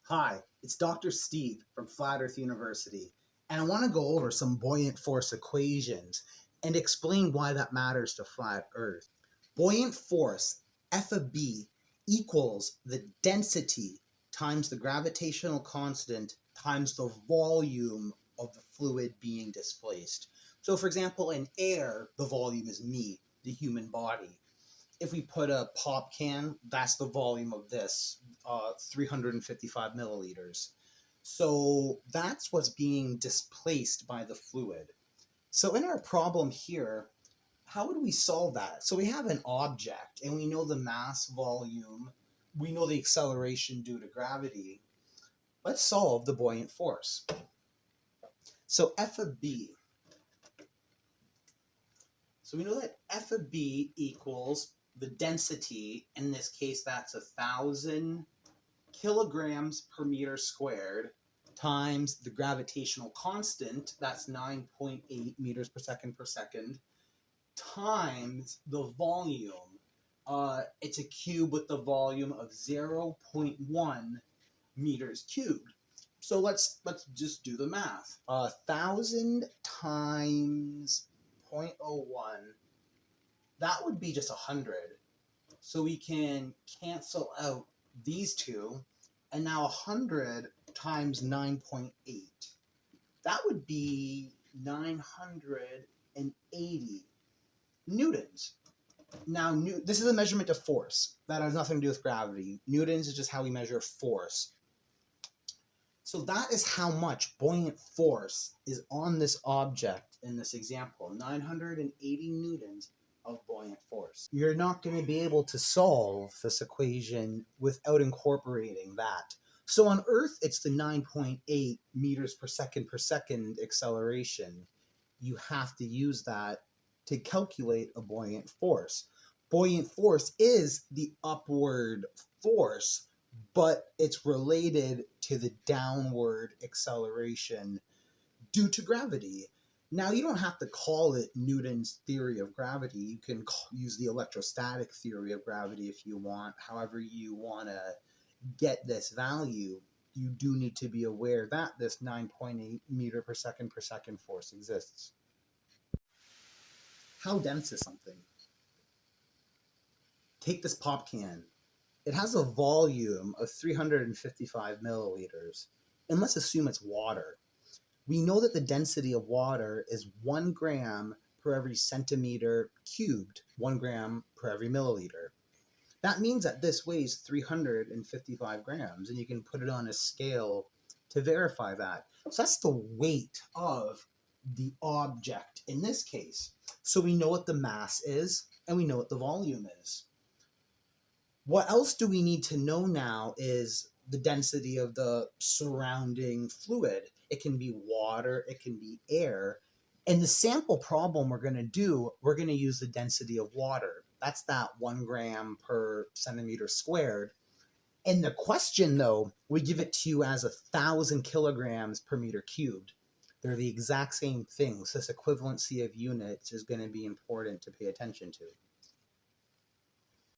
Hi, it's Dr. Steve from Flat Earth University, and I want to go over some buoyant force equations and explain why that matters to flat Earth. Buoyant force, F of B, equals the density times the gravitational constant times the volume of the fluid being displaced. So for example, in air, the volume is me, the human body. If we put a pop can, that's the volume of this, 355 milliliters. So that's what's being displaced by the fluid. So in our problem here, how would we solve that? So we have an object and we know the mass, volume, we know the acceleration due to gravity. Let's solve the buoyant force. So F of B. So we know that F of B equals the density, in this case that's 1,000 kilograms per meter squared, times the gravitational constant, that's 9.8 meters per second, times the volume. It's a cube with the volume of 0.1 meters cubed. So let's just do the math. 1,000 times 0.01, that would be just 100. So we can cancel out these two, and now 100 times 9.8, that would be 980 newtons. Now, this is a measurement of force. That has nothing to do with gravity. Newtons is just how we measure force. So that is how much buoyant force is on this object in this example, 980 newtons of buoyant force. You're not going to be able to solve this equation without incorporating that. So on Earth, it's the 9.8 meters per second acceleration. You have to use that to calculate a buoyant force. Buoyant force is the upward force, but it's related to the downward acceleration due to gravity. Now, you don't have to call it Newton's theory of gravity. You can use the electrostatic theory of gravity if you want. However you want to get this value, you do need to be aware that this 9.8 meter per second force exists. How dense is something? Take this pop can. It has a volume of 355 milliliters, and let's assume it's water. We know that the density of water is 1 gram per every centimeter cubed, 1 gram per every milliliter. That means that this weighs 355 grams, and you can put it on a scale to verify that. So that's the weight of the object in this case. So we know what the mass is, and we know what the volume is. What else do we need to know now is the density of the surrounding fluid. It can be water, it can be air. In the sample problem we're going to do, we're going to use the density of water. That's that 1 gram per centimeter squared. In the question, though, we give it to you as 1,000 kilograms per meter cubed. They're the exact same thing. So this equivalency of units is going to be important to pay attention to.